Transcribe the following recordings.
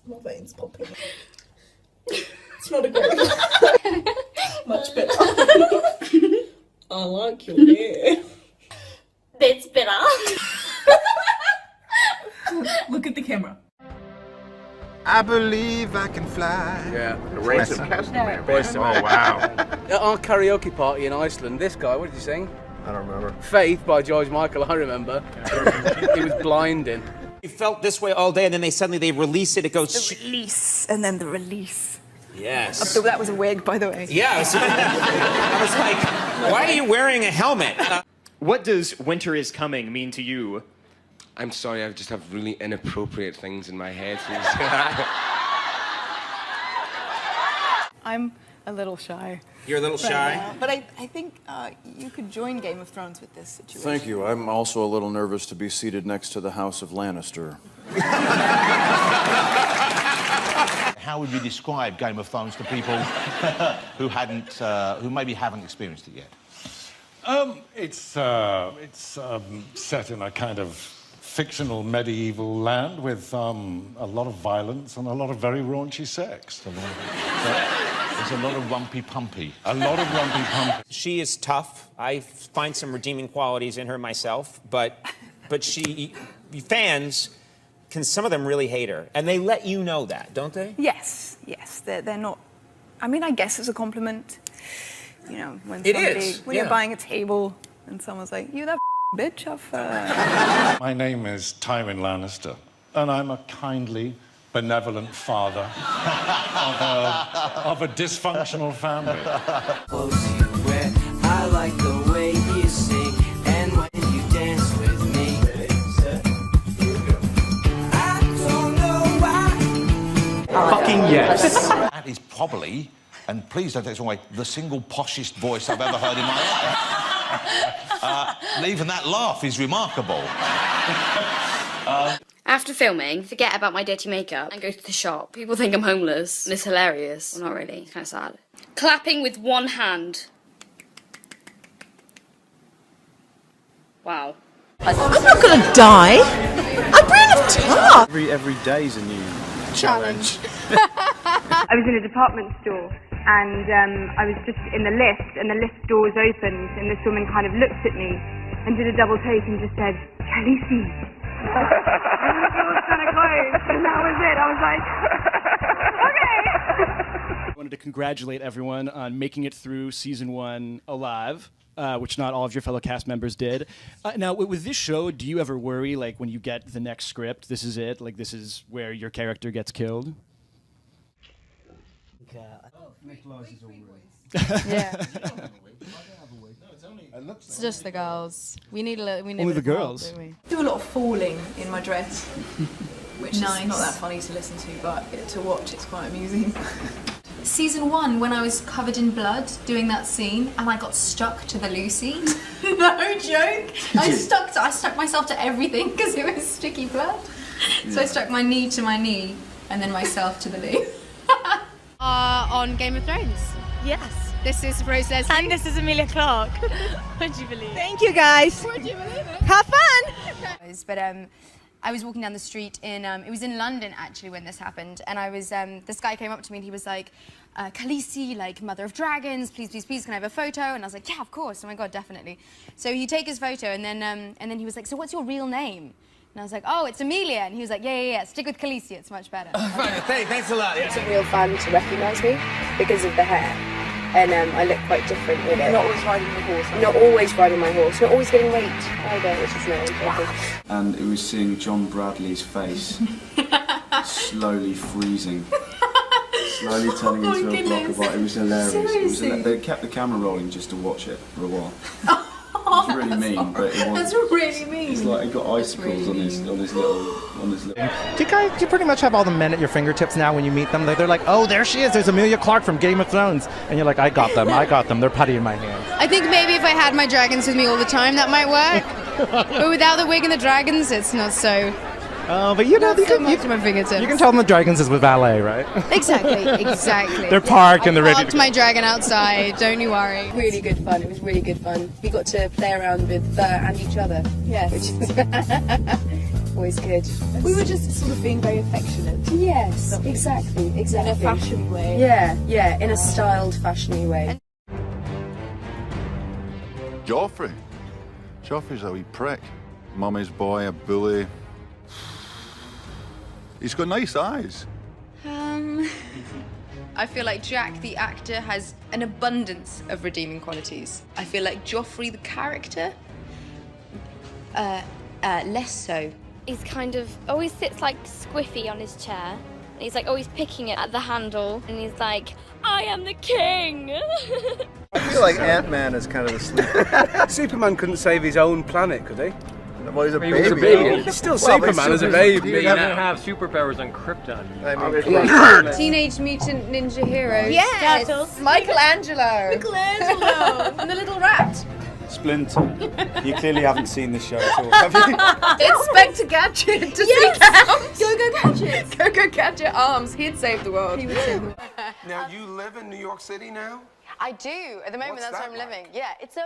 My veins popping. It's not a great much better. I like your hair. That's better. Look at the camera. I believe I can fly. Yeah. The race of Castamere. Oh, wow. At our karaoke party in Iceland, this guy, what did you sing? I don't remember. Faith by George Michael, I remember. It was blinding. You felt this way all day, and then they release it. It goes. The release, and then the release. Yes. So that was a wig, by the way. Yeah. I was like, why are you wearing a helmet? What does winter is coming mean to you? I'm sorry, I just have really inappropriate things in my head. I'm a little shy. You're a little shy? But I think you could join Game of Thrones with this situation. Thank you. I'm also a little nervous to be seated next to the House of Lannister. How would you describe Game of Thrones to people who maybe haven't experienced it yet? It's set in a kind of fictional medieval land with a lot of violence and a lot of very raunchy sex. There's a lot of rumpy-pumpy. A lot of rumpy-pumpy. She is tough. I find some redeeming qualities in her myself, but fans, some of them really hate her, and they let you know that, don't they? Yes. They're not. I mean, I guess it's a compliment. You know, when you're buying a table and someone's like, "You that bitch off." My name is Tywin Lannister, and I'm a kindly, benevolent father of a dysfunctional family. I like the way you sing and when you dance with me. I don't know why. Fucking yes. That is probably, and please don't take this away, the single poshest voice I've ever heard in my life. Even that laugh is remarkable. After filming, forget about my dirty makeup and go to the shop. People think I'm homeless, and it's hilarious. Well, not really, it's kind of sad. Clapping with one hand. Wow. I'm not gonna die. I'm brave enough tough. Every day's a new challenge. I was in a department store and I was just in the lift and the lift doors opened and this woman kind of looked at me and did a double take and just said, "Khaleesi." And the door was kind of closed and that was it. I was like, okay. I wanted to congratulate everyone on making it through season 1 alive. Which not all of your fellow cast members did. Now, with this show, do you ever worry, like, when you get the next script, this is it? Like, this is where your character gets killed? Yeah. It's just the girls. We need a little. Only the girls. Help, don't we? Do a lot of falling in my dress, which is Nice. not that funny to listen to, but to watch it's quite amusing. Season 1, when I was covered in blood doing that scene, and I got stuck to the loo scene. No joke. I stuck myself to everything because it was sticky blood. So I stuck my knee to my knee, and then myself to the loo. On Game of Thrones. Yes. This is Rose Leslie. And this is Emilia Clarke. Would you believe it? Thank you guys. Would you believe it? Have fun. But I was walking down the street in, it was in London actually when this happened, and I was, this guy came up to me and he was like, "Khaleesi, like Mother of Dragons, please, please, please, can I have a photo?" And I was like, "Yeah, of course, oh my God, definitely." So he'd take his photo and then he was like, "So what's your real name?" And I was like, "Oh, it's Emilia." And he was like, yeah, stick with Khaleesi, it's much better. Thanks a lot. It's a real fun to recognise me because of the hair. And I look quite different with it. Not always riding the horse. Not always riding my horse. Not always getting raped either, which is nice. And it was seeing John Bradley's face slowly freezing. Slowly turning into a block of art. It was hilarious. They kept the camera rolling just to watch it for a while. It was really mean, but it was. That's really mean. It's like he got icicles on his little. Do you pretty much have all the men at your fingertips now when you meet them? They're like, "Oh, there she is. There's Emilia Clarke from Game of Thrones," and you're like, "I got them. They're putty in my hand." I think maybe if I had my dragons with me all the time, that might work. But without the wig and the dragons, it's not so. Oh, but you know, you can tell them the dragons is with valet, right? Exactly. They're parked and they're ready to parked go. my dragon outside, don't you worry. Really good fun. It was really good fun. We got to play around with and each other. Yes. Which is always good. We were just sort of being very affectionate. Yes, exactly. In a fashion way. Yeah, in a styled, fashiony way. Joffrey. Joffrey's a wee prick. Mummy's boy, a bully. He's got nice eyes. I feel like Jack, the actor, has an abundance of redeeming qualities. I feel like Joffrey, the character, less so. He's kind of always sits like squiffy on his chair. And he's like always picking it at the handle. And he's like, I am the king! I feel like Ant-Man is kind of the sleeper. Superman couldn't save his own planet, could he? Well, he's a He baby. was a baby. He's still Superman as a baby. He doesn't have superpowers on Krypton. I mean, Teenage Mutant Ninja Heroes. Yes! Michelangelo! Michelangelo! And the little rat. Splinter. You clearly haven't seen the show at all, have you? Inspector Gadget! Does he count? Go-Go Gadget! Go-Go Gadget arms. He'd save the world. He would save the world. Now, you live in New York City now? I do. At the moment, that's where I'm living. Yeah, it's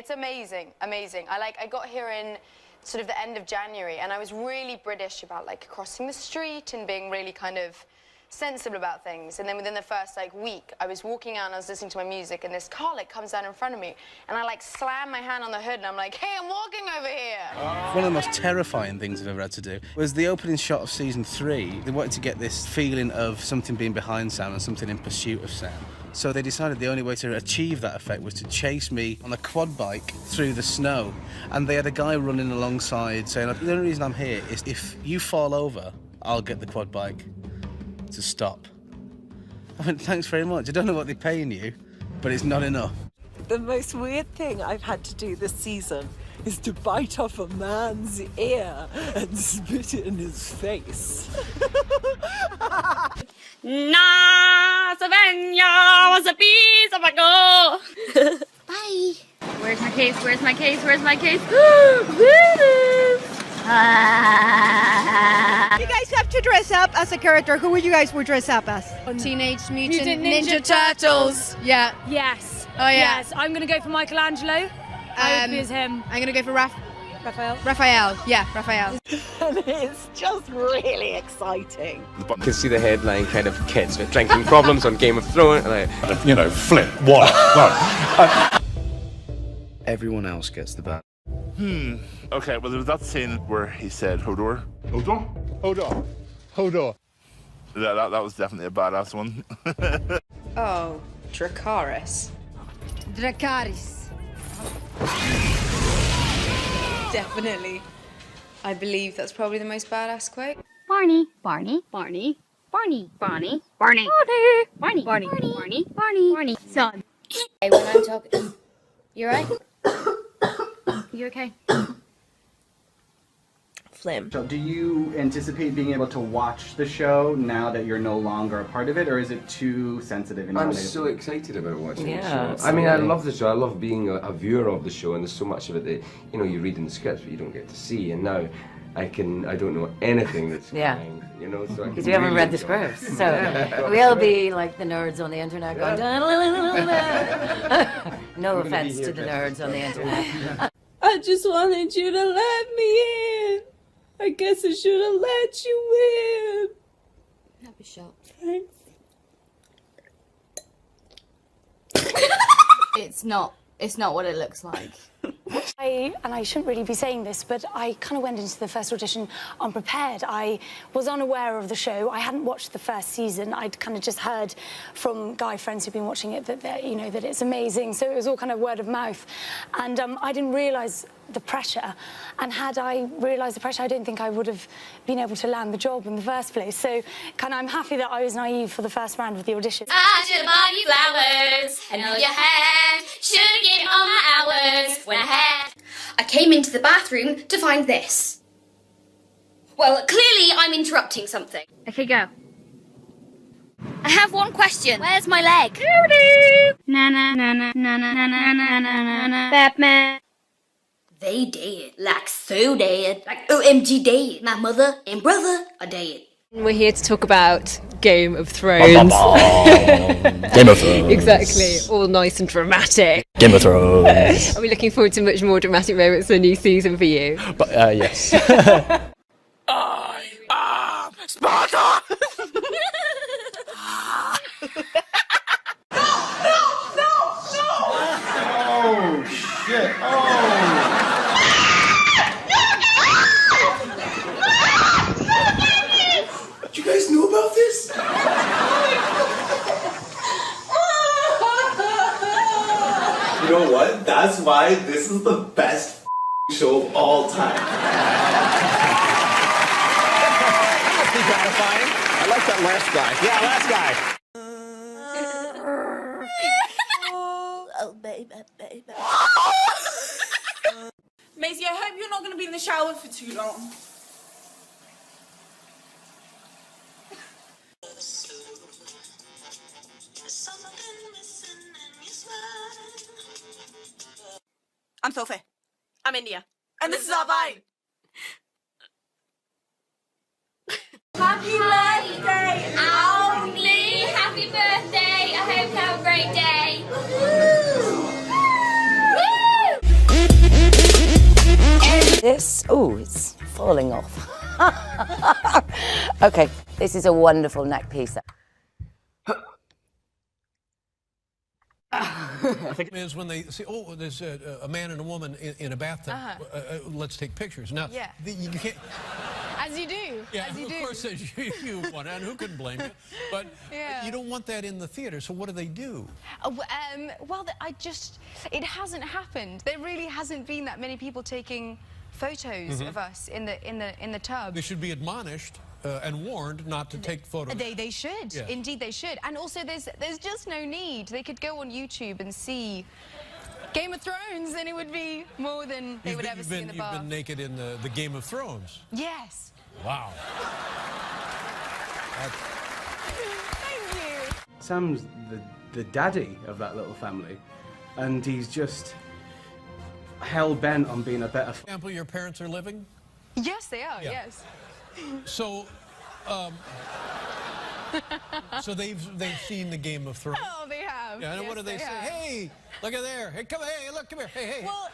amazing. Amazing. I got here in sort of the end of January, and I was really British about like crossing the street and being really kind of sensible about things. And then within the first like week, I was walking out and I was listening to my music, and this car like comes down in front of me, and I like slam my hand on the hood, and I'm like, hey, I'm walking over here. One of the most terrifying things I've ever had to do was the opening shot of season 3. They wanted to get this feeling of something being behind Sam and something in pursuit of Sam. So they decided the only way to achieve that effect was to chase me on a quad bike through the snow. And they had a guy running alongside saying, the only reason I'm here is if you fall over, I'll get the quad bike to stop. I went, thanks very much. I don't know what they're paying you, but it's not enough. The most weird thing I've had to do this season is to bite off a man's ear and spit it in his face. Na Savannah was a piece of a go. Bye. Where's my case? Where's my case? Where's my case? You guys have to dress up as a character. Who would you guys dress up as? Teenage Mutant Ninja Turtles. Yeah. Yes. Oh, yeah. Yes. I'm going to go for Michelangelo. I would be as him. I'm going to go for Raphael. Raphael. Yeah, Raphael. And it's just really exciting. You can see the headline kind of kids with drinking problems on Game of Thrones. You know, Flint, what? Everyone else gets the bat. Okay, well, there was that scene where he said, Hodor. Hodor? Hodor. Hodor. That was definitely a badass one. Oh, Dracarys. Dracarys. Definitely. I believe that's probably the most badass quote. Barney, Barney, Barney, Barney, Barney, Barney, Barney, Barney, Barney, Barney, Barney, Barney, son. Hey, when I'm talking, you right? You okay? Flim. So do you anticipate being able to watch the show now that you're no longer a part of it, or is it too sensitive? I'm so excited about watching the show. Absolutely. I mean, I love the show. I love being a viewer of the show, and there's so much of it that, you know, you read in the scripts but you don't get to see, and now I don't know anything that's coming, you know, so because we haven't read the scripts, so we'll be like the nerds on the internet going, no offense to the nerds on the internet. I just wanted you to let me in. I guess I should have let you in. Happy shot. Thanks. It's not what it looks like. I shouldn't really be saying this, but I kind of went into the first audition unprepared. I was unaware of the show. I hadn't watched the first season. I'd kind of just heard from guy friends who'd been watching it that that it's amazing. So it was all kind of word of mouth, and I didn't realise the pressure. And had I realised the pressure, I don't think I would have been able to land the job in the first place. So kind of I'm happy that I was naive for the first round of the audition. I should have bought you flowers and all your hand. Should have given all my hours when I had. I came into the bathroom to find this. Well, clearly I'm interrupting something. Okay, go. I have one question. Where's my leg? Na na na na na na na na na na. Batman. They dead, like so dead, like OMG dead. My mother and brother are dead. We're here to talk about Game of Thrones. Game of Thrones. Exactly, all nice and dramatic. Game of Thrones. Are we looking forward to much more dramatic moments in the new season for you? But yes. I am Sparta! Oh, shit. You guys knew about this? You know what? That's why this is the best show of all time. That must be gratifying. I like that last guy. Yeah, last guy. Oh, baby. Maisie, I hope you're not going to be in the shower for too long. I'm Sophie. I'm India. And this is our Vine. Happy birthday, Only! Happy birthday! I hope you have a great day. This, oh, it's falling off. Okay, this is a wonderful neck piece. I think is when they say, oh, there's a man and a woman in a bathtub. Let's take pictures. Now, Yeah. You can't. As you do. Yeah, as you of do. course, you want it, and who can blame you? But Yeah. you don't want that in the theater, so what do? Well, it hasn't happened. There really hasn't been that many people taking photos of us in the tub. They should be admonished and warned not to take photos. They should. Yeah. Indeed, they should. And also, there's just no need. They could go on YouTube and see Game of Thrones, and it would be more than they would ever see in the bar. You've been naked in the Game of Thrones. Yes. Wow. Thank you. Sam's the daddy of that little family, and he's just hell-bent on being a better... For example, your parents are living? Yes, they are, Yeah. yes. So, so they've seen the Game of Thrones. Oh, they have. Yeah, and Yes, what do they say? have. Hey, look at there. Hey, come hey, look, come here. Hey. Well,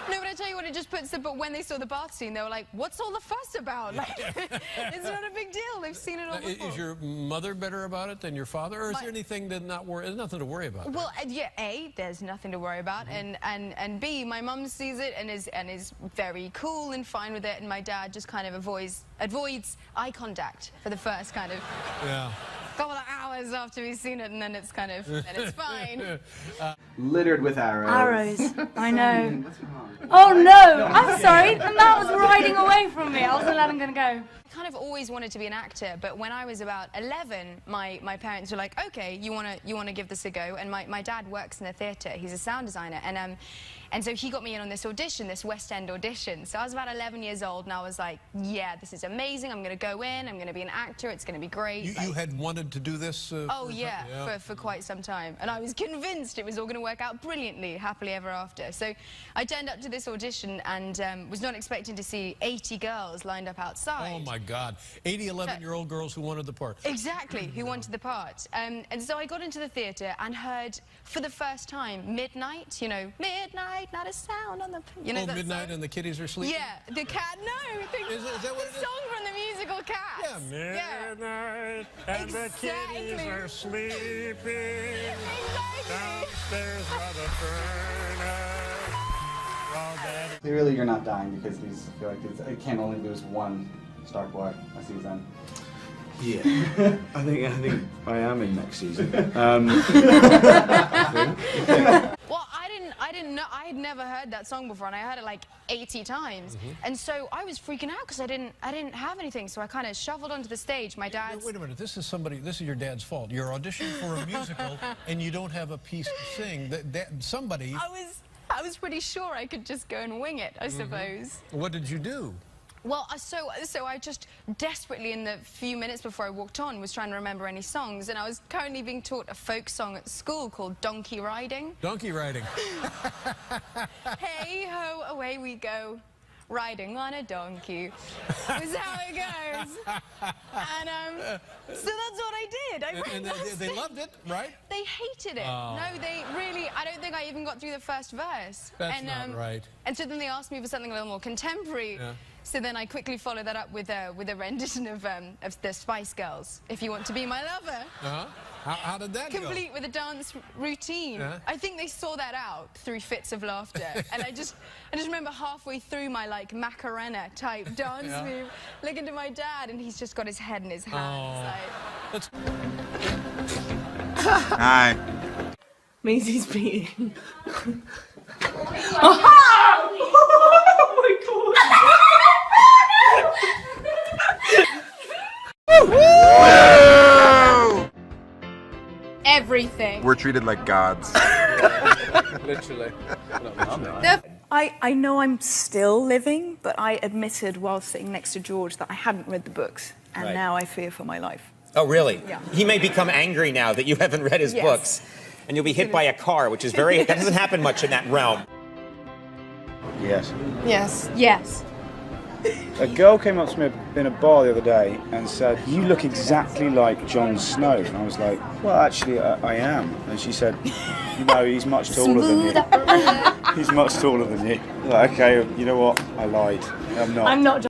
no, but I tell you what, it just puts but when they saw the bath scene, they were like, what's all the fuss about? Like, it's not a big deal. They've seen it all before. Is your mother better about it than your father, or is there anything to not worry? There's nothing to worry about. Well, yeah, A, there's nothing to worry about, and B, my mum sees it and is very cool and fine with it, and my dad just kind of avoids eye contact for the first kind of couple of hours after we've seen it, and then it's kind of, then it's fine. Littered with arrows. Arrows, I know. Oh no, I'm sorry, the man was riding away from me. I wasn't letting him go. I kind of always wanted to be an actor, but when I was about 11, my parents were like, okay, you wanna give this a go, and my dad works in the theatre. He's a sound designer, and so he got me in on this audition, this West End audition. So I was about 11 years old, and I was like, yeah, this is amazing. I'm gonna go in. I'm gonna be an actor. It's gonna be great. You had wanted to do this? Oh yeah, for quite some time, and I was convinced it was all going to work out brilliantly, happily ever after. So I turned up to this audition and was not expecting to see 80 girls lined up outside. Oh my God, 80 11-year-old girls who wanted the part. Exactly, who wanted the part. And so I got into the theatre and heard for the first time Midnight. You know, midnight, not a sound on the. You know, Midnight song? and the kitties are sleeping. Yeah, the cat. No, is that what it is? Song from the musical Cats. Yeah, midnight and the kitties are sleeping downstairs by the furnace. Clearly you're not dying because these feel like it can't only lose one Stark boy a season. Yeah, I think I am in next season. Well, I didn't know. I had never heard that song before, and I heard it like 80 times. And so I was freaking out because I didn't have anything. So I kind of shuffled onto the stage. My dad's. Wait a minute. This is your dad's fault. You're auditioning for a musical, and you don't have a piece to sing. Somebody. I was pretty sure I could just go and wing it, I suppose. What did you do? Well, so I just desperately, in the few minutes before I walked on, was trying to remember any songs, and I was currently being taught a folk song at school called Donkey Riding. Donkey riding. Hey ho, away we go, riding on a donkey. Is how it goes. And so that's what I did. And they loved it, right? They hated it. Oh. No, they really. I don't think I even got through the first verse. That's not right. And so then they asked me for something a little more contemporary. Yeah. So then I quickly followed that up with a rendition of the Spice Girls, If You Want to Be My Lover. How did that go? Complete with a dance routine. I think they saw that out through fits of laughter. And I just remember halfway through my, like, Macarena type dance move, looking to my dad, and he's just got his head in his hands. Like... Hi. Maisie's beating. Oh my god! Everything. We're treated like gods. Literally. I know I'm still living, but I admitted while sitting next to George that I hadn't read the books, and Right. now I fear for my life. Oh, really? Yeah. He may become angry now that you haven't read his Yes. books, and you'll be hit by a car, which is very, that doesn't happen much in that realm. Yes. Yes. Yes. A girl came up to me in a bar the other day and said, "You look exactly like Jon Snow." And I was like, "Well, actually, I am." And she said, "No, he's much taller than you. He's much taller than you." Like, okay, you know what? I lied. I'm not. I'm not.